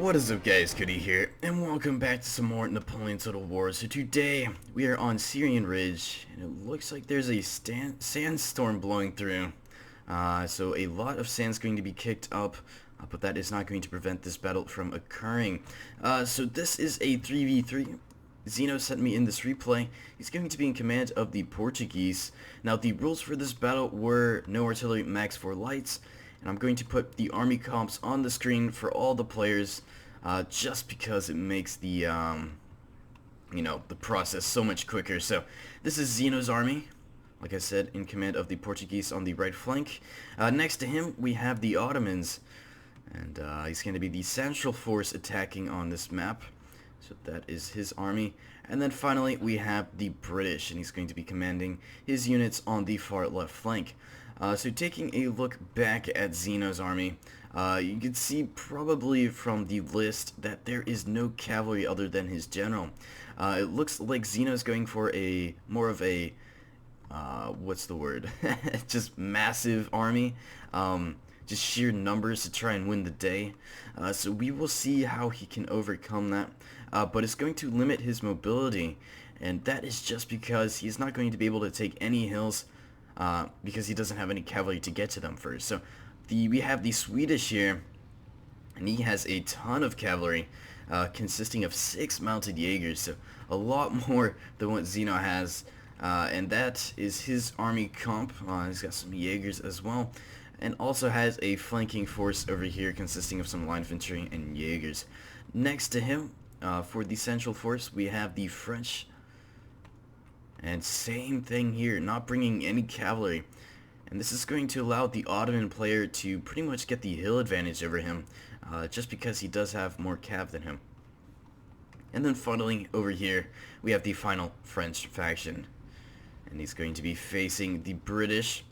What is up guys, Cody here, and welcome back to some more Napoleon Total War. So today, we are on Syrian Ridge, and it looks like there's a sandstorm blowing through. So a lot of sand's going to be kicked up, but that is not going to prevent this battle from occurring. So this is a 3v3. Zeno sent me in this replay. He's going to be in command of the Portuguese. Now the rules for this battle were no artillery, max 4 lights. And I'm going to put the army comps on the screen for all the players, just because it makes the, the process so much quicker. So this is Zeno's army, like I said, in command of the Portuguese on the right flank. Next to him, we have the Ottomans, and he's going to be the central force attacking on this map. So that is his army. And then finally, we have the British, and he's going to be commanding his units on the far left flank. So taking a look back at Zeno's army, you can see probably from the list that there is no cavalry other than his general. It looks like Zeno's going for a more of a, what's the word, just massive army, just sheer numbers to try and win the day. So we will see how he can overcome that, but it's going to limit his mobility, and that is just because he's not going to be able to take any hills, because he doesn't have any cavalry to get to them first. So we have the Swedish here, and he has a ton of cavalry, consisting of 6 mounted jagers, so a lot more than what Zeno has, and that is his army comp. He's got some jagers as well, and also has a flanking force over here consisting of some light infantry and jagers. Next to him, for the central force, we have the French. And same thing here, not bringing any cavalry. And this is going to allow the Ottoman player to pretty much get the hill advantage over him, just because he does have more cav than him. And then finally, over here, we have the final French faction. And he's going to be facing the British.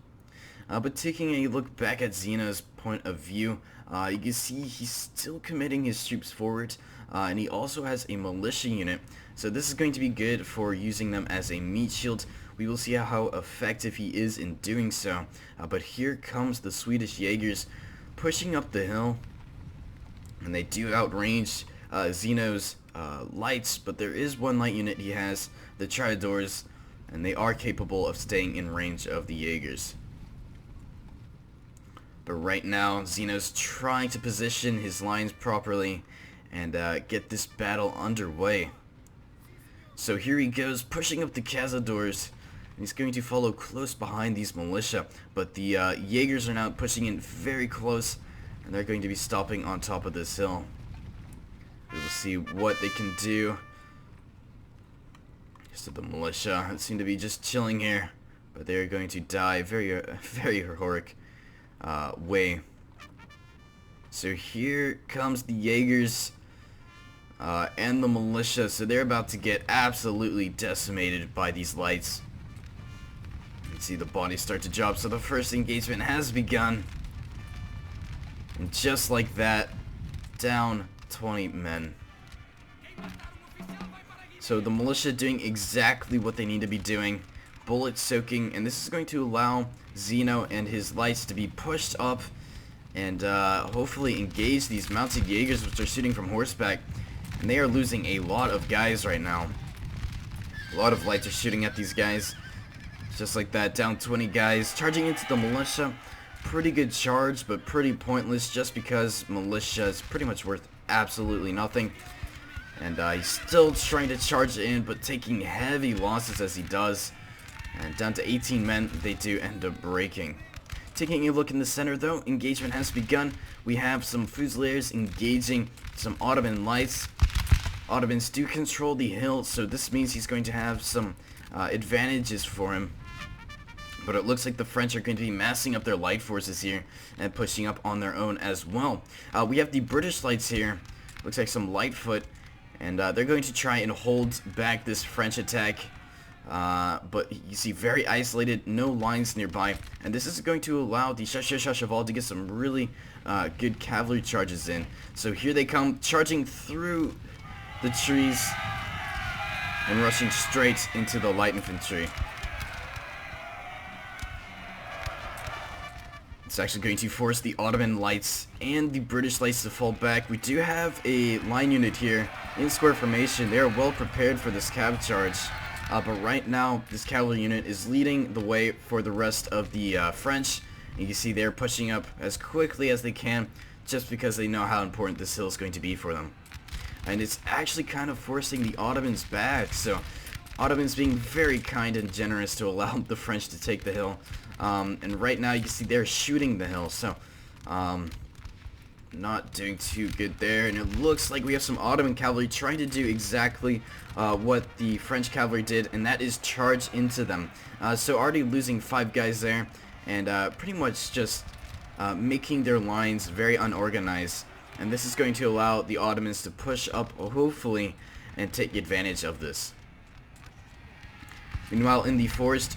But taking a look back at Zeno's point of view, you can see he's still committing his troops forward, and he also has a militia unit. So this is going to be good for using them as a meat shield. We will see how effective he is in doing so. But here comes the Swedish Jagers pushing up the hill, and they do outrange Zeno's lights, but there is one light unit he has, the tiradores, and they are capable of staying in range of the Jagers. But right now, Zeno's trying to position his lines properly and get this battle underway. So here he goes, pushing up the cazadores, and he's going to follow close behind these militia. But the jagers are now pushing in very close, and they're going to be stopping on top of this hill. We will see what they can do. So the militia seem to be just chilling here, but they are going to die very, very heroic way. So here comes the jagers and the militia. So they're about to get absolutely decimated by these lights. You can see the bodies start to drop. So the first engagement has begun, and just like that, down 20 men. So the militia doing exactly what they need to be doing, bullet soaking, and this is going to allow Zeno and his lights to be pushed up and hopefully engage these mounted jagers, which are shooting from horseback. And they are losing a lot of guys right now. A lot of lights are shooting at these guys. Just like that, down 20 guys. Charging into the militia. Pretty good charge, but pretty pointless just because militia is pretty much worth absolutely nothing. And he's still trying to charge in, but taking heavy losses as he does. And down to 18 men, they do end up breaking. Taking a look in the center though, engagement has begun. We have some fusiliers engaging some Ottoman lights. Ottomans do control the hill, so this means he's going to have some advantages for him. But it looks like the French are going to be massing up their light forces here and pushing up on their own as well. We have the British lights here. Looks like some Lightfoot, and they're going to try and hold back this French attack. But you see very isolated, no lines nearby, and this is going to allow the chausser cheval to get some really good cavalry charges in. So here they come, charging through the trees and rushing straight into the light infantry. It's actually going to force the Ottoman lights and the British lights to fall back. We do have a line unit here in square formation. They are well prepared for this cav charge. But right now, this cavalry unit is leading the way for the rest of the French. And you can see they're pushing up as quickly as they can just because they know how important this hill is going to be for them. And it's actually kind of forcing the Ottomans back. So Ottomans being very kind and generous to allow the French to take the hill. And right now you can see they're shooting the hill. So not doing too good there. And it looks like we have some Ottoman cavalry trying to do exactly what the French cavalry did. And that is charge into them. So already losing 5 guys there. And pretty much just making their lines very unorganized. And this is going to allow the Ottomans to push up, hopefully, and take advantage of this. Meanwhile, in the forest,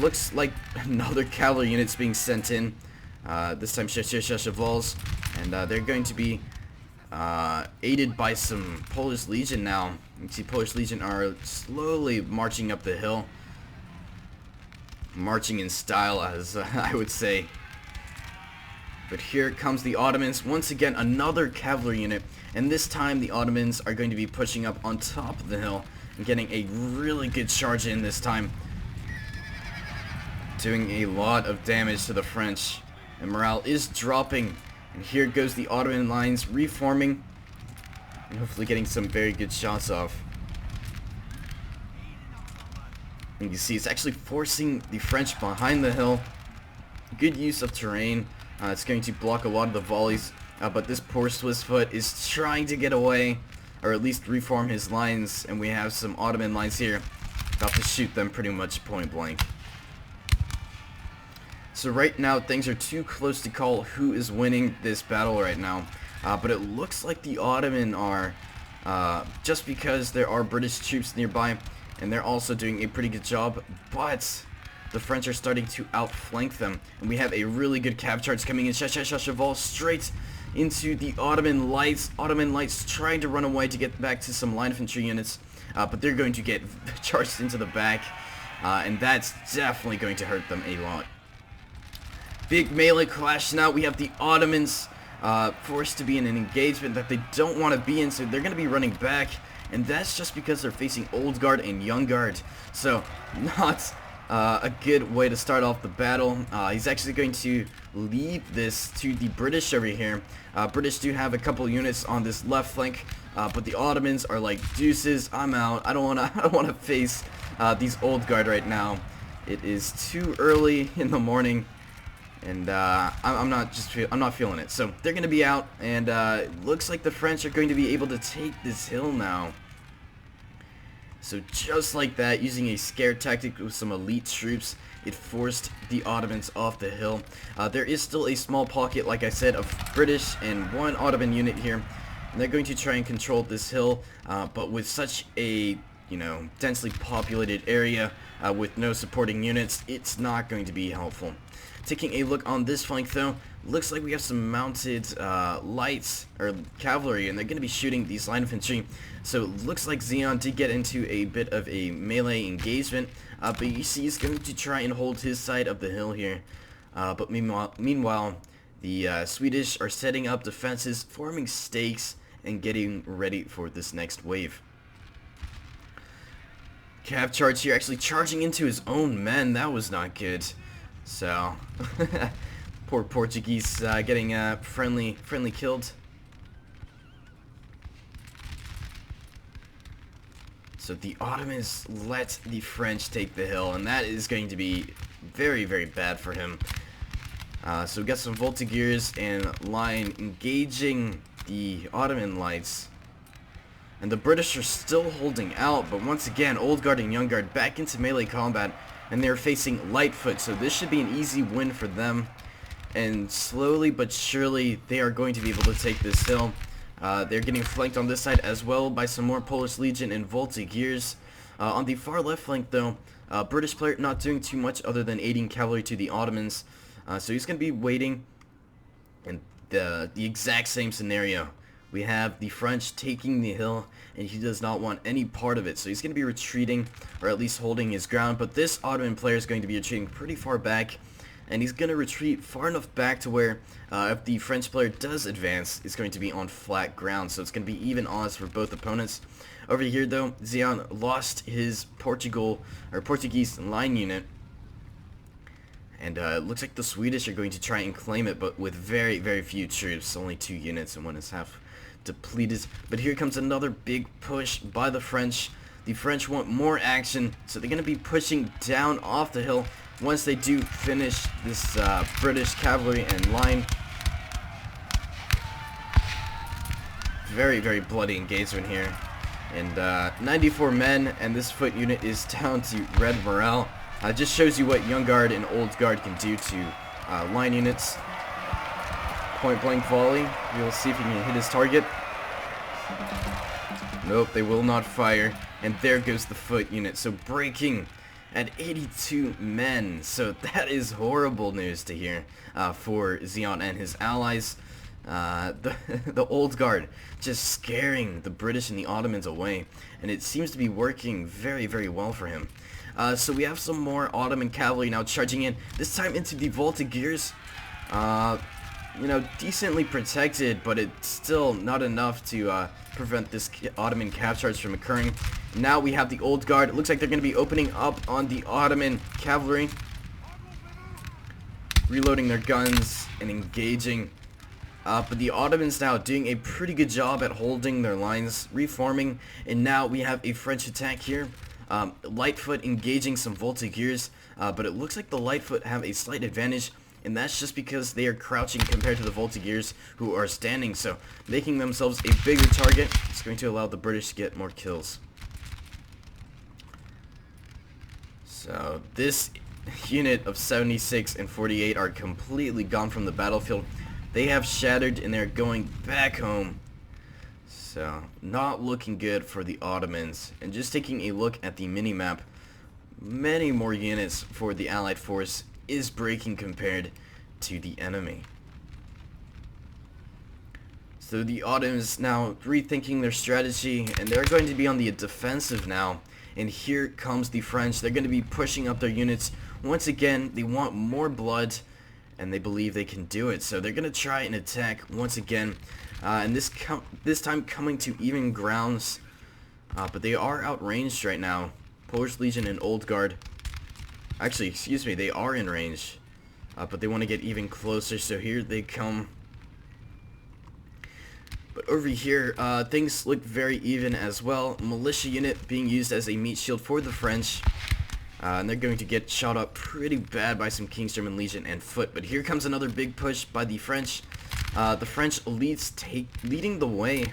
looks like another cavalry unit's being sent in. This time chevals, and they're going to be aided by some Polish Legion now. You can see Polish Legion are slowly marching up the hill. Marching in style, as I would say. But here comes the Ottomans. Once again, another cavalry unit. And this time, the Ottomans are going to be pushing up on top of the hill and getting a really good charge in this time. Doing a lot of damage to the French. And morale is dropping. And here goes the Ottoman lines reforming. And hopefully getting some very good shots off. And you can see it's actually forcing the French behind the hill. Good use of terrain. It's going to block a lot of the volleys. But this poor Swissfoot is trying to get away. Or at least reform his lines. And we have some Ottoman lines here. About to shoot them pretty much point blank. So right now things are too close to call who is winning this battle right now. But it looks like the Ottoman are. Just because there are British troops nearby. And they're also doing a pretty good job. But the French are starting to outflank them. And we have a really good cav charge coming in. Cheval straight into the Ottoman lights. Ottoman lights trying to run away to get back to some line infantry units. But they're going to get charged into the back. And that's definitely going to hurt them a lot. Big melee clash now. We have the Ottomans forced to be in an engagement that they don't want to be in. So they're going to be running back. And that's just because they're facing Old Guard and Young Guard. So not a good way to start off the battle. He's actually going to leave this to the British over here. British do have a couple units on this left flank, but the Ottomans are like, deuces, I'm out. I don't wanna face these Old Guard right now. It is too early in the morning, and I'm not feeling it. So they're gonna be out, and it looks like the French are going to be able to take this hill now. So just like that, using a scare tactic with some elite troops, it forced the Ottomans off the hill. There is still a small pocket, like I said, of British and one Ottoman unit here. And they're going to try and control this hill, but with such a, densely populated area with no supporting units, it's not going to be helpful. Taking a look on this flank though, looks like we have some mounted lights or cavalry, and they're going to be shooting these line infantry. So it looks like Xeon did get into a bit of a melee engagement, but you see he's going to try and hold his side of the hill here. But meanwhile, the Swedish are setting up defenses, forming stakes, and getting ready for this next wave. Cav charge here, actually charging into his own men. That was not good. So, poor Portuguese getting friendly killed. So the Ottomans let the French take the hill, and that is going to be very, very bad for him. So we got some voltigeurs and line engaging the Ottoman lights. And the British are still holding out, but once again, Old Guard and Young Guard back into melee combat. And they're facing Lightfoot, so this should be an easy win for them. And slowly but surely, they are going to be able to take this hill. They're getting flanked on this side as well by some more Polish Legion and voltigeurs. On the far left flank, though, British player not doing too much other than aiding cavalry to the Ottomans. So he's going to be waiting. And the exact same scenario. We have the French taking the hill, and he does not want any part of it. So he's going to be retreating, or at least holding his ground. But this Ottoman player is going to be retreating pretty far back. and he's going to retreat far enough back to where if the French player does advance, it's going to be on flat ground, so it's going to be even odds for both opponents. Over here though, Zion lost his Portuguese line unit, and it looks like the Swedish are going to try and claim it, but with very, very few troops, only 2 units, and one is half depleted. But here comes another big push by the French. The French want more action, so they're going to be pushing down off the hill once they do finish this British cavalry and line. Very, very bloody engagement here. And 94 men, and this foot unit is down to red morale. Just shows you what Young Guard and Old Guard can do to line units. Point blank volley. We'll see if he can hit his target. Nope, they will not fire. And there goes the foot unit. So breaking at 82 men. So that is horrible news to hear for Zion and his allies. The Old Guard just scaring the British and the Ottomans away. And it seems to be working very, very well for him. So we have some more Ottoman cavalry now charging in. This time into the Voltigeurs. You know, decently protected, but it's still not enough to prevent this Ottoman cav charge from occurring. Now we have the Old Guard. It looks like they're going to be opening up on the Ottoman cavalry, reloading their guns and engaging. But the Ottomans now doing a pretty good job at holding their lines, reforming, and now we have a French attack here. Lightfoot engaging some Voltigeurs, but it looks like the Lightfoot have a slight advantage, and that's just because they are crouching compared to the Voltigeurs who are standing, so making themselves a bigger target. It's going to allow the British to get more kills. So this unit of 76 and 48 are completely gone from the battlefield. They have shattered and they're going back home. So not looking good for the Ottomans. And just taking a look at the mini-map, many more units for the Allied force is breaking compared to the enemy. So the Ottomans now rethinking their strategy, and they're going to be on the defensive now. And here comes the French. They're going to be pushing up their units. Once again, they want more blood, and they believe they can do it. So they're going to try and attack once again. And this time coming to even grounds. But they are outranged right now. Polish Legion and Old Guard. Actually, excuse me, they are in range. But they want to get even closer, so here they come. But over here, things look very even as well. Militia unit being used as a meat shield for the French. And they're going to get shot up pretty bad by some King's German Legion and foot. But here comes another big push by the French. The French elites leading the way.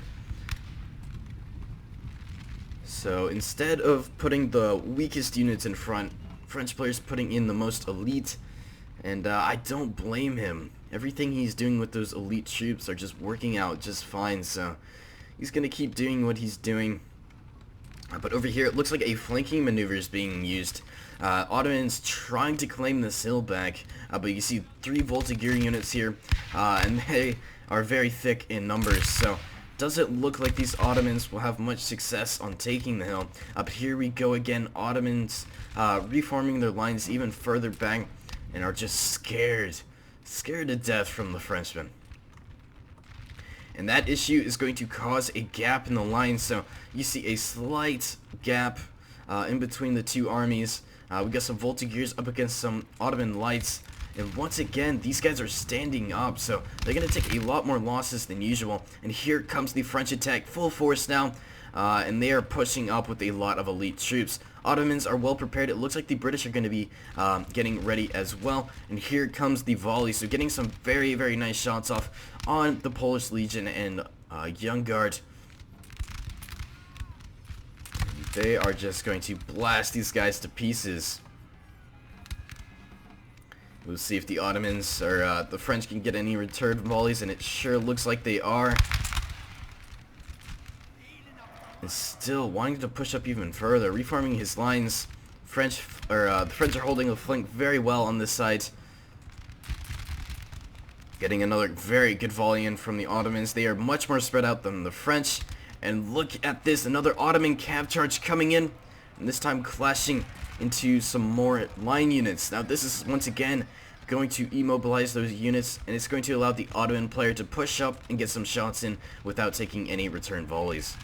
So instead of putting the weakest units in front, French players putting in the most elite. And I don't blame him. Everything he's doing with those elite troops are just working out just fine. So he's going to keep doing what he's doing. But over here, it looks like a flanking maneuver is being used. Ottomans trying to claim this hill back, but you see 3 Voltigeur units here, and they are very thick in numbers, so doesn't look like these Ottomans will have much success on taking the hill. But here we go again, Ottomans reforming their lines even further back, and are just scared to death from the Frenchmen. And that issue is going to cause a gap in the line, so you see a slight gap in between the two armies. We got some Voltigeurs up against some Ottoman lights, and once again, these guys are standing up, so they're going to take a lot more losses than usual. And here comes the French attack, full force now, and they are pushing up with a lot of elite troops. Ottomans are well prepared. It looks like the British are going to be getting ready as well. And here comes the volley, so getting some very, very nice shots off on the Polish Legion and Young Guard. They are just going to blast these guys to pieces. We'll see if the Ottomans or the French can get any return volleys, and it sure looks like they are. And still wanting to push up even further, reforming his lines. The French are holding the flank very well on this side. Getting another very good volley in from the Ottomans. They are much more spread out than the French. And look at this, another Ottoman cav charge coming in, and this time clashing into some more line units. Now this is once again going to immobilize those units, and it's going to allow the Ottoman player to push up and get some shots in without taking any return volleys.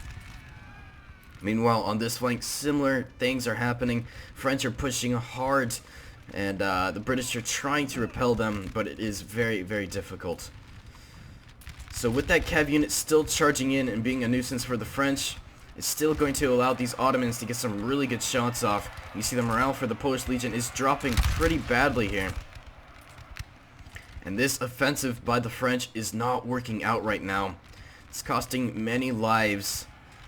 Meanwhile, on this flank, similar things are happening. French are pushing hard, and the British are trying to repel them, but it is very, very difficult. So with that cav unit still charging in and being a nuisance for the French, it's still going to allow these Ottomans to get some really good shots off. You see the morale for the Polish Legion is dropping pretty badly here. And this offensive by the French is not working out right now. It's costing many lives,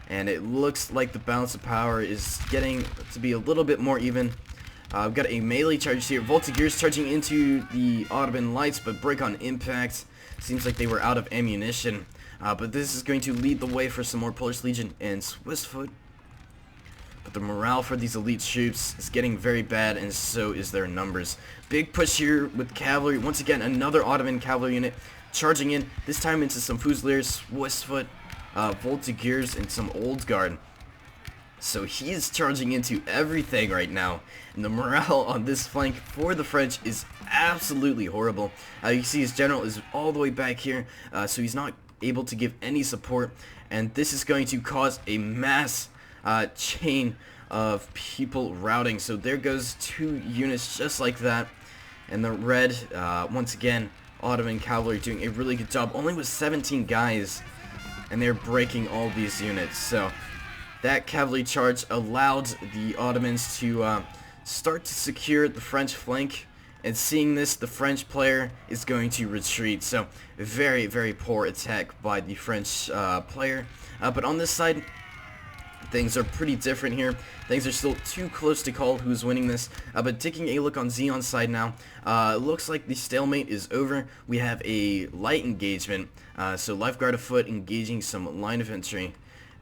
and it looks like the balance of power is getting to be a little bit more even. We've got a melee charge here. Voltigeurs charging into the Ottoman lights, but break on impact. Seems like they were out of ammunition. But this is going to lead the way for some more Polish Legion and Swiss foot. But the morale for these elite troops is getting very bad, and so is their numbers. Big push here with cavalry. Once again, another Ottoman cavalry unit charging in, this time into some fusiliers, Swiss foot, Voltigeurs, and some old guard. So he is charging into everything right now, and the morale on this flank for the French is absolutely horrible. You can see his general is all the way back here, so he's not able to give any support, and this is going to cause a mass chain of people routing. So there goes 2 units just like that, and the red, once again, Ottoman cavalry doing a really good job, only with 17 guys, and they're breaking all these units. So that cavalry charge allowed the Ottomans to start to secure the French flank, and seeing this, the French player is going to retreat. So very, very poor attack by the French player. But on this side, things are pretty different here. Things are still too close to call who's winning this. But taking a look on Zeon's side now, it looks like the stalemate is over. We have a light engagement. So Lifeguard afoot engaging some line infantry.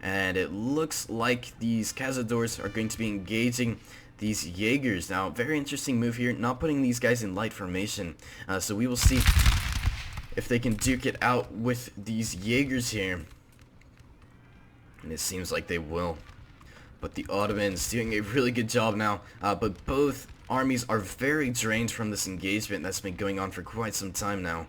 And it looks like these cazadores are going to be engaging these jagers. Now, very interesting move here, not putting these guys in light formation. So we will see if they can duke it out with these jagers here. And it seems like they will. But the Ottomans doing a really good job now. But both armies are very drained from this engagement that's been going on for quite some time now.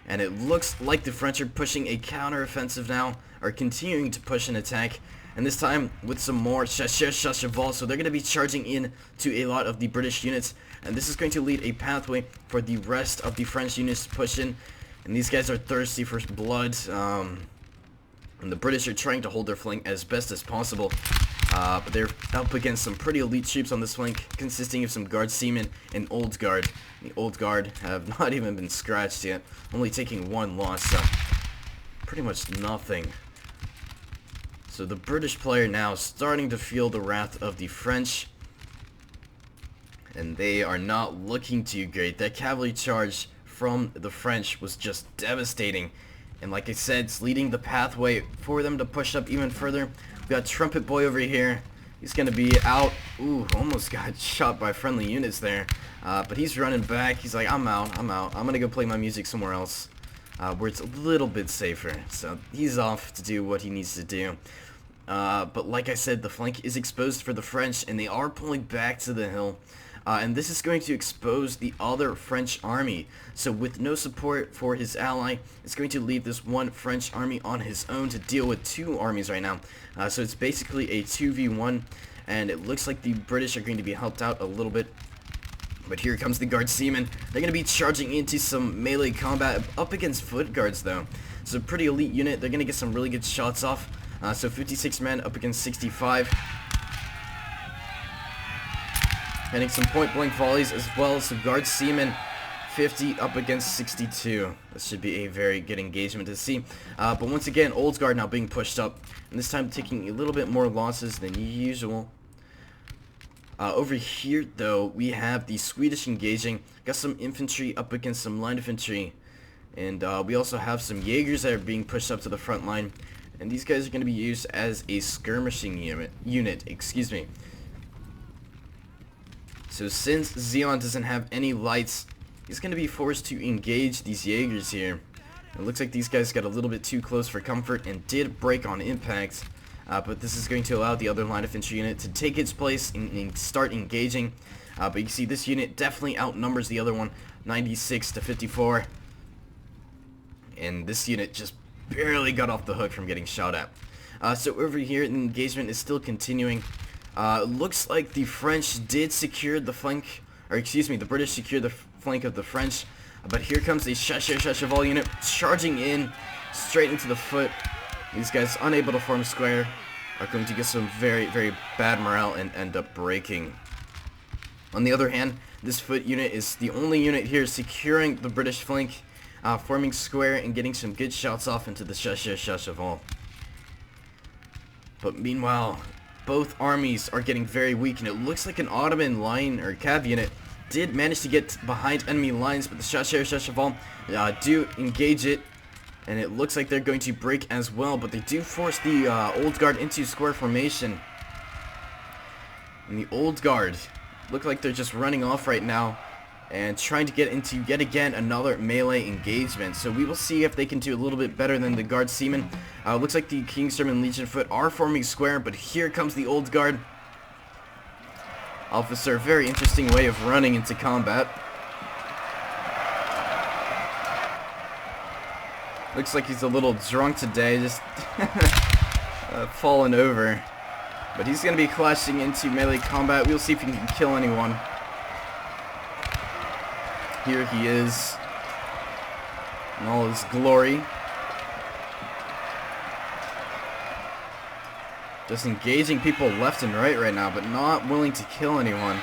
And it looks like the French are pushing a counter-offensive now, are continuing to push an attack. And this time with some more chausser, cheval, so they're going to be charging in to a lot of the British units. And this is going to lead a pathway for the rest of the French units to push in. And these guys are thirsty for blood. And the British are trying to hold their flank as best as possible. But they're up against some pretty elite troops on this flank, consisting of some guard seamen and old guard. The old guard have not even been scratched yet, only taking 1 loss, so pretty much nothing. So the British player now starting to feel the wrath of the French, and they are not looking too great. That cavalry charge from the French was just devastating, and like I said, it's leading the pathway for them to push up even further. We got Trumpet Boy over here. He's gonna be out. Ooh, almost got shot by friendly units there, but he's running back. He's like, I'm out. I'm gonna go play my music somewhere else, where it's a little bit safer. So he's off to do what he needs to do. But like I said, the flank is exposed for the French, and they are pulling back to the hill. And this is going to expose the other French army. So with no support for his ally, it's going to leave this one French army on his own to deal with 2 armies right now. So it's basically a 2v1, and it looks like the British are going to be helped out a little bit. But here comes the guard seamen. They're going to be charging into some melee combat up against foot guards though. So pretty elite unit. They're going to get some really good shots off. So 56 men up against 65. Hitting some point-blank volleys as well. So guard seamen 50 up against 62. This should be a very good engagement to see. But once again, old guard now being pushed up, and this time taking a little bit more losses than usual. Over here though, we have the Swedish engaging. Got some infantry up against some line infantry, and we also have some jagers that are being pushed up to the front line. And these guys are going to be used as a skirmishing unit. Excuse me. So since Zeon doesn't have any lights, he's going to be forced to engage these jagers here. It looks like these guys got a little bit too close for comfort and did break on impact. But this is going to allow the other line infantry unit to take its place and start engaging. But you see this unit definitely outnumbers the other one, 96 to 54. And this unit just barely got off the hook from getting shot at. So over here, the engagement is still continuing. Looks like the French did secure the flank, or excuse me, the British secured the flank of the French. But here comes the chausser cheval unit charging in straight into the foot. These guys, unable to form square, are going to get some very, very bad morale and end up breaking. On the other hand, this foot unit is the only unit here securing the British flank, forming square and getting some good shots off into the chausser cheval. But meanwhile, both armies are getting very weak, and it looks like an Ottoman line or cav unit did manage to get behind enemy lines, but the chausser cheval do engage it, and it looks like they're going to break as well, but they do force the old guard into square formation. And the old guard look like they're just running off right now and trying to get into yet again another melee engagement. So we will see if they can do a little bit better than the guard seamen. Looks like the King's German Legion foot are forming square, but here comes the old guard officer. Very interesting way of running into combat. Looks like he's a little drunk today, just falling over. But he's going to be clashing into melee combat. We'll see if he can kill anyone. Here he is in all his glory. Just engaging people left and right now, but not willing to kill anyone.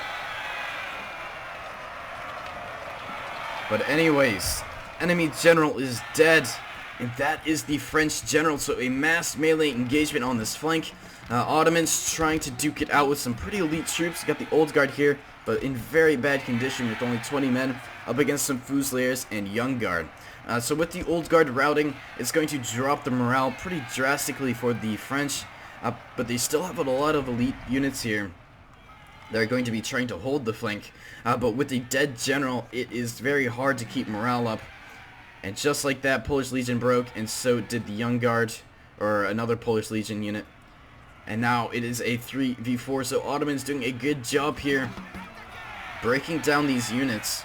But anyways, enemy general is dead, and that is the French general. So a mass melee engagement on this flank. Ottomans trying to duke it out with some pretty elite troops. Got the old guard here, but in very bad condition with only 20 men up against some fusiliers and young guard. So with the old guard routing, it's going to drop the morale pretty drastically for the French. But they still have a lot of elite units here. They're going to be trying to hold the flank. But with the dead general, it is very hard to keep morale up. And just like that, Polish Legion broke, and so did the young guard, or another Polish Legion unit. And now it is a 3v4, so Ottoman's doing a good job here, breaking down these units.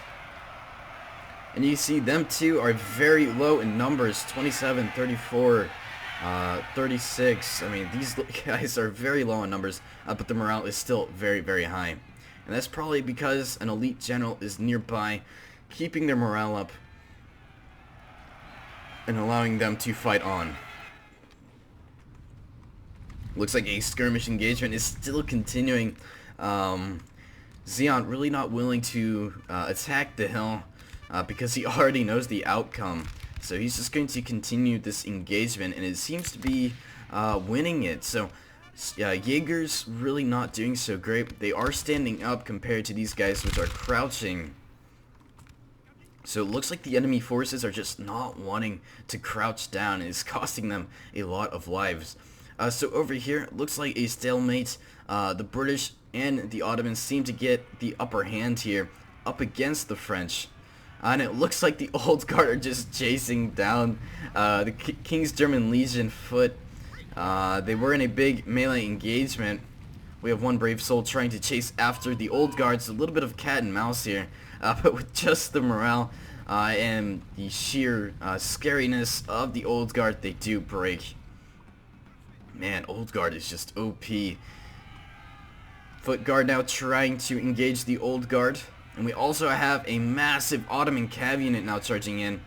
And you see them too are very low in numbers, 27, 34, 36. I mean, these guys are very low in numbers, but the morale is still very, very high. And that's probably because an elite general is nearby, keeping their morale up and allowing them to fight on. Looks like a skirmish engagement is still continuing. Zeon really not willing to attack the hill because he already knows the outcome. So he's just going to continue this engagement, and it seems to be winning it. So jagers really not doing so great. They are standing up compared to these guys, which are crouching. So it looks like the enemy forces are just not wanting to crouch down. It's costing them a lot of lives. So over here, it looks like a stalemate. The British and the Ottomans seem to get the upper hand here up against the French. And it looks like the old guard are just chasing down the King's German Legion foot. They were in a big melee engagement. We have one brave soul trying to chase after the old guards. A little bit of cat and mouse here. But with just the morale and the sheer scariness of the old guard, they do break. Man, old guard is just OP. Foot guard now trying to engage the old guard. And we also have a massive Ottoman cav unit now charging in.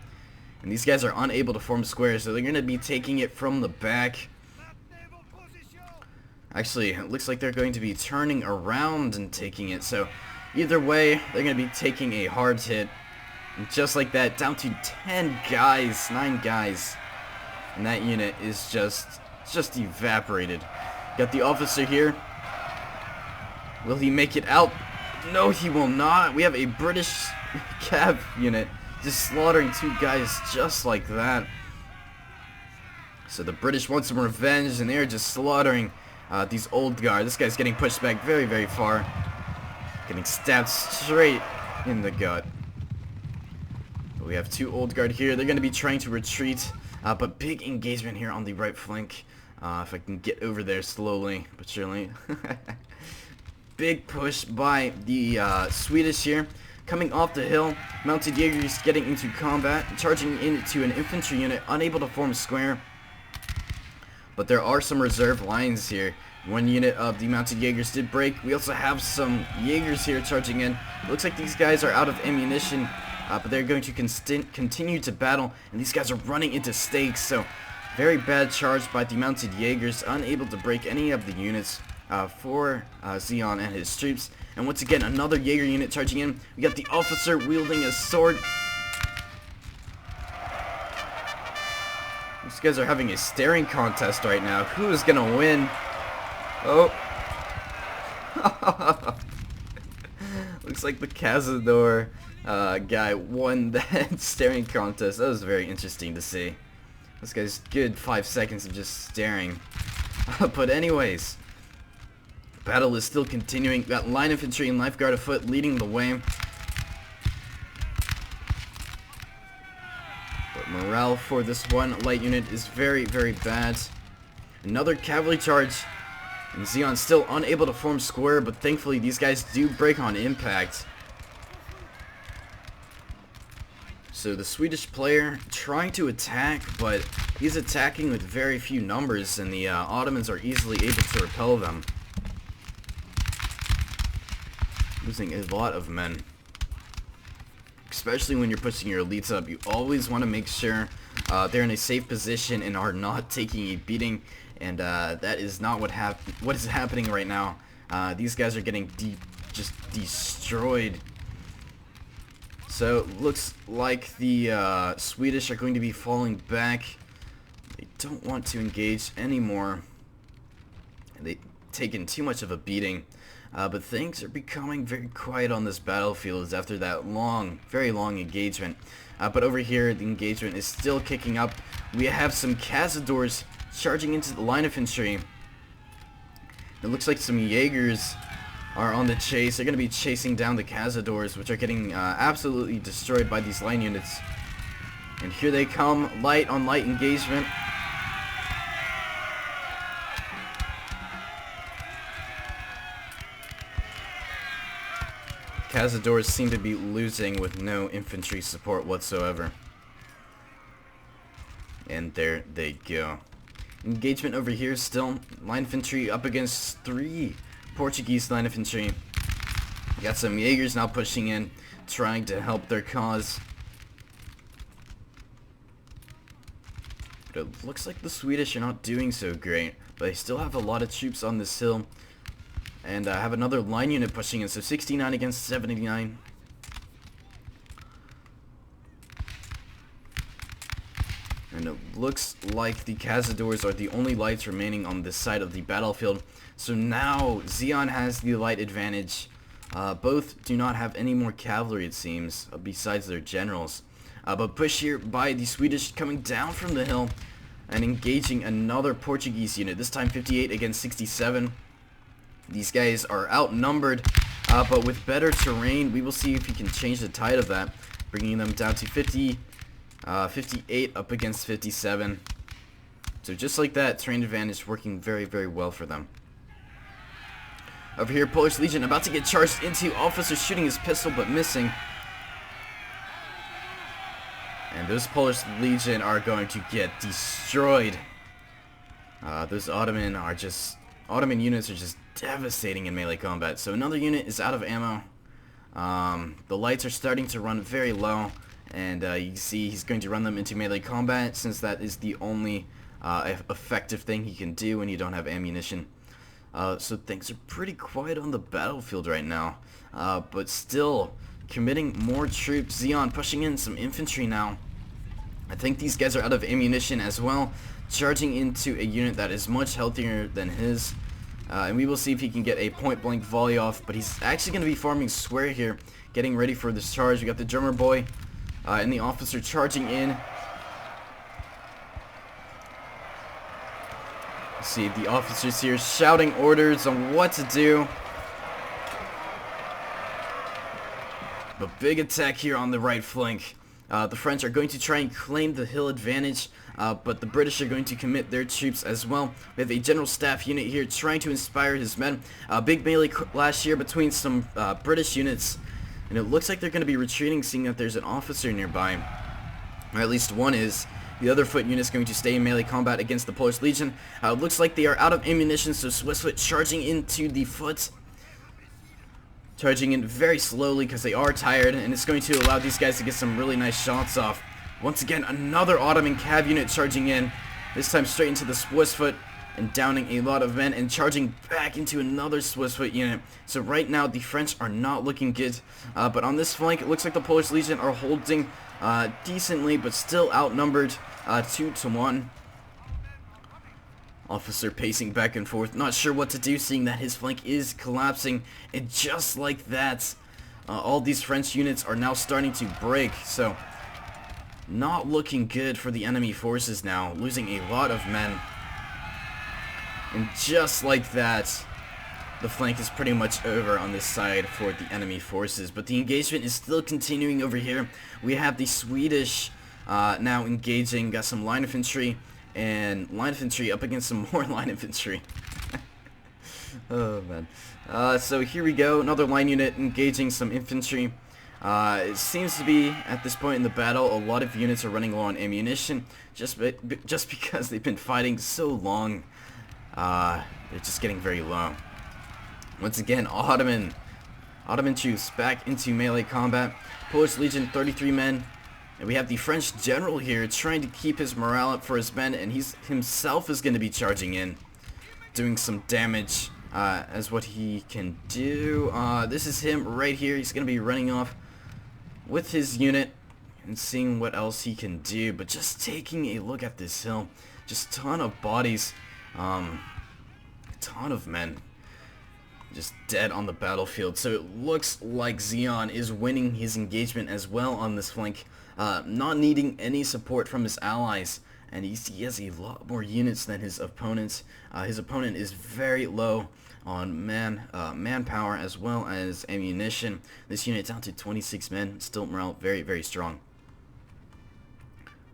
And these guys are unable to form squares, so they're going to be taking it from the back. Actually, it looks like they're going to be turning around and taking it. So either way, they're going to be taking a hard hit. And just like that, down to 10 guys, 9 guys. And that unit is just evaporated. Got the officer here. Will he make it out? No, he will not. We have a British cav unit just slaughtering 2 guys just like that. So the British want some revenge, and they're just slaughtering these old guard. This guy's getting pushed back very, very far. Getting stabbed straight in the gut. But we have 2 old guard here. They're going to be trying to retreat. But big engagement here on the right flank. If I can get over there slowly but surely. big push by the Swedish here. Coming off the hill, mounted jagers getting into combat, charging into an infantry unit, unable to form a square. But there are some reserve lines here. One unit of the mounted jagers did break. We also have some jagers here charging in. Looks like these guys are out of ammunition, but they're going to continue to battle, and these guys are running into stakes, so very bad charge by the mounted jagers, unable to break any of the units for Zeon and his troops. And once again, another jager unit charging in. We got the officer wielding a sword. These guys are having a staring contest right now. Who is gonna win? Oh. Looks like the cazador guy won that staring contest. That was very interesting to see. This guy's good 5 seconds of just staring. But anyways, battle is still continuing. Got line infantry and lifeguard afoot leading the way. But morale for this one light unit is very, very bad. Another cavalry charge. And Zeon's still unable to form square, but thankfully these guys do break on impact. So the Swedish player trying to attack, but he's attacking with very few numbers, and the Ottomans are easily able to repel them. Losing a lot of men. Especially when you're pushing your elites up, you always want to make sure they're in a safe position and are not taking a beating. And that is not what is happening right now. These guys are getting just destroyed. So looks like the Swedish are going to be falling back. They don't want to engage anymore. They've taken too much of a beating. But things are becoming very quiet on this battlefield after that very long engagement. But over here, the engagement is still kicking up. We have some cazadores charging into the line infantry. It looks like some jagers are on the chase. They're going to be chasing down the cazadores, which are getting absolutely destroyed by these line units. And here they come, light on light engagement. Cazadores seem to be losing with no infantry support whatsoever. And there they go. Engagement over here still. Line infantry up against 3 Portuguese line infantry. We got some jagers now pushing in, trying to help their cause. But it looks like the Swedish are not doing so great. But they still have a lot of troops on this hill. And have another line unit pushing in, so 69 against 79. And it looks like the cazadores are the only lights remaining on this side of the battlefield. So now Zeon has the light advantage. Both do not have any more cavalry, it seems, besides their generals. But push here by the Swedish coming down from the hill and engaging another Portuguese unit. This time 58 against 67. These guys are outnumbered, but with better terrain, we will see if he can change the tide of that, bringing them down to 58 up against 57. So just like that, terrain advantage working very, very well for them. Over here, Polish Legion about to get charged into. Officer shooting his pistol but missing. And those Polish Legion are going to get destroyed. Those Ottoman units are just devastating in melee combat. So another unit is out of ammo. The lights are starting to run very low, and you can see he's going to run them into melee combat, since that is the only effective thing he can do when you don't have ammunition. So things are pretty quiet on the battlefield right now, but still committing more troops. Zeon pushing in some infantry now. I think these guys are out of ammunition as well, charging into a unit that is much healthier than his. And we will see if he can get a point-blank volley off, but he's actually going to be forming square here, getting ready for this charge. We got the drummer boy and the officer charging in. Let's see the officers here shouting orders on what to do. The big attack here on the right flank. The French are going to try and claim the hill advantage, but the British are going to commit their troops as well. We have a general staff unit here trying to inspire his men. Big melee clash here between some British units, and it looks like they're going to be retreating, seeing that there's an officer nearby, or at least one is. The other foot unit is going to stay in melee combat against the Polish Legion. It looks like they are out of ammunition, so Swiss foot charging into the foot. Charging in very slowly because they are tired, and it's going to allow these guys to get some really nice shots off. Once again, another Ottoman cav unit charging in, this time straight into the Swiss foot and downing a lot of men and charging back into another Swiss foot unit. So right now the French are not looking good, but on this flank it looks like the Polish Legion are holding decently, but still outnumbered 2-1. Officer pacing back and forth, not sure what to do, seeing that his flank is collapsing, and just like that, all these French units are now starting to break. So not looking good for the enemy forces now, losing a lot of men. And just like that, the flank is pretty much over on this side for the enemy forces. But the engagement is still continuing over here. We have the Swedish now engaging, got some line infantry, and line infantry up against some more line infantry. Oh man. So here we go, another line unit engaging some infantry. It seems to be, at this point in the battle, a lot of units are running low on ammunition, just because they've been fighting so long. They're just getting very low. Once again, Ottoman troops back into melee combat. Polish Legion, 33 men. And we have the French general here trying to keep his morale up for his men, and he's himself is going to be charging in, doing some damage as what he can do. This is him right here. He's going to be running off with his unit and seeing what else he can do. But just taking a look at this hill, just a ton of bodies, a ton of men just dead on the battlefield. So it looks like Zion is winning his engagement as well on this flank, not needing any support from his allies, and he has a lot more units than his opponents. His opponent is very low on manpower as well as ammunition. This unit down to 26 men, still morale very, very strong.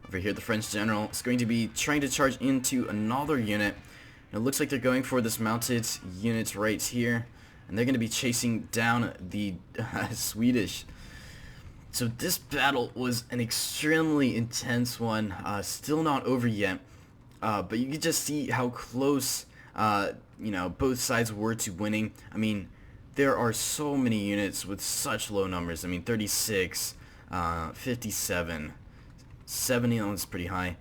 Over here, the French general is going to be trying to charge into another unit. It looks like they're going for this mounted unit right here, and they're going to be chasing down the Swedish. So this battle was an extremely intense one, still not over yet, but you can just see how close both sides were to winning. I mean, there are so many units with such low numbers. I mean, 36, 57, 70, that one's pretty high.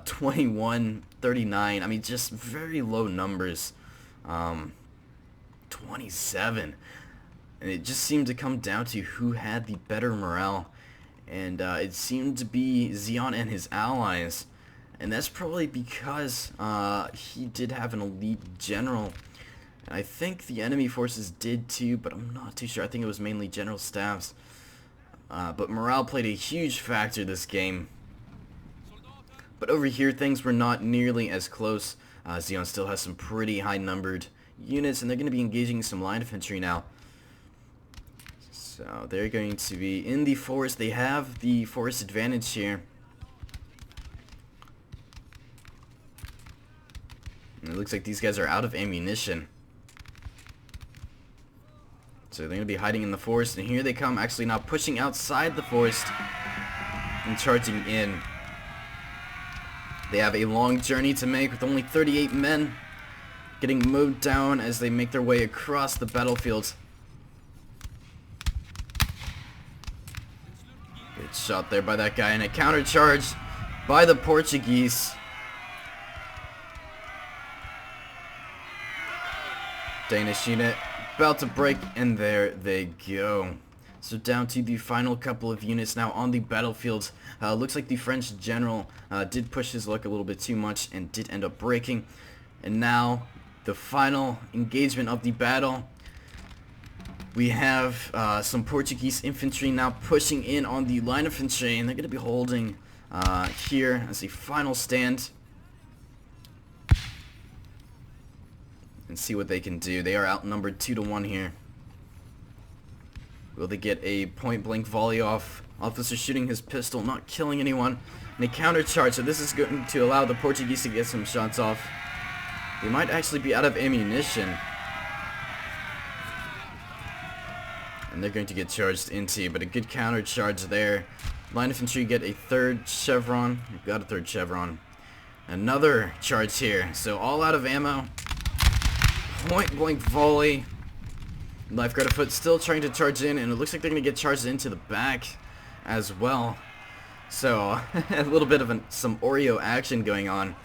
21, 39, I mean, just very low numbers. 27, and it just seemed to come down to who had the better morale, and it seemed to be Zion and his allies, and that's probably because he did have an elite general. And I think the enemy forces did too, but I'm not too sure. I think it was mainly general staffs, but morale played a huge factor this game. But over here, things were not nearly as close. Zion still has some pretty high numbered units, and they're going to be engaging some line infantry now. So they're going to be in the forest. They have the forest advantage here. And it looks like these guys are out of ammunition. So they're going to be hiding in the forest, and here they come, actually now pushing outside the forest and charging in. They have a long journey to make with only 38 men, getting mowed down as they make their way across the battlefield. Good shot there by that guy, and a counter charge by the Portuguese. Danish unit about to break, and there they go. So down to the final couple of units now on the battlefield. Looks like the French general did push his luck a little bit too much and did end up breaking. And now the final engagement of the battle. We have some Portuguese infantry now pushing in on the line infantry, and they're going to be holding here as a final stand. And see what they can do. They are outnumbered 2-1 here. Will they get a point-blank volley off? Officer shooting his pistol, not killing anyone. And a counter-charge, so this is going to allow the Portuguese to get some shots off. They might actually be out of ammunition. And they're going to get charged into, but a good counter-charge there. Line infantry get a third chevron. We've got a third chevron. Another charge here, so all out of ammo. Point-blank volley. Lifeguard afoot still trying to charge in, and it looks like they're going to get charged into the back as well. So, a little bit of some Oreo action going on.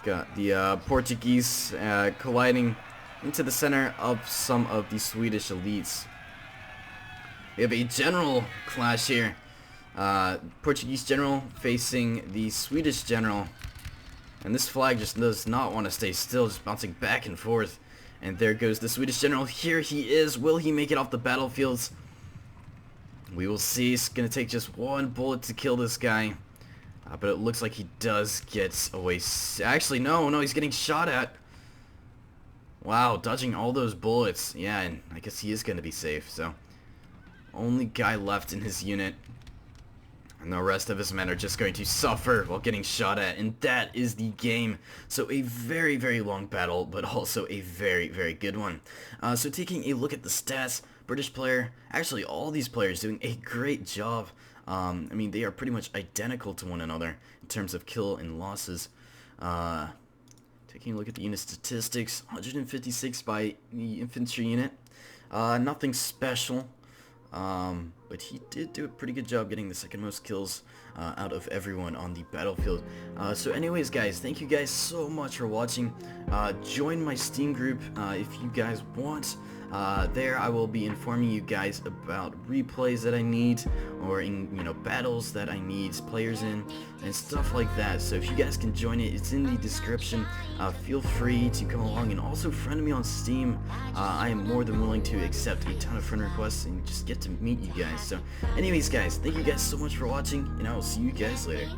Got the Portuguese colliding into the center of some of the Swedish elites. We have a general clash here. Portuguese general facing the Swedish general. And this flag just does not want to stay still, just bouncing back and forth. And there goes the Swedish general. Here he is. Will he make it off the battlefields? We will see. It's going to take just one bullet to kill this guy. But it looks like he does get away. Actually, no, he's getting shot at. Wow, dodging all those bullets. Yeah, and I guess he is going to be safe. So, only guy left in his unit. And the rest of his men are just going to suffer while getting shot at. And that is the game. So a very, very long battle, but also a very, very good one. So taking a look at the stats, British player, actually all these players doing a great job. I mean, they are pretty much identical to one another in terms of kill and losses. Taking a look at the unit statistics, 156 by the infantry unit. Nothing special. But he did do a pretty good job getting the second most kills out of everyone on the battlefield. So anyways, guys, thank you guys so much for watching. Join my Steam group if you guys want. There I will be informing you guys about replays that I need, or in battles that I need players in, and stuff like that. So if you guys can join it, it's in the description. Feel free to come along, and also friend me on Steam. I am more than willing to accept a ton of friend requests and just get to meet you guys. So anyways, guys, thank you guys so much for watching, and I will see you guys later.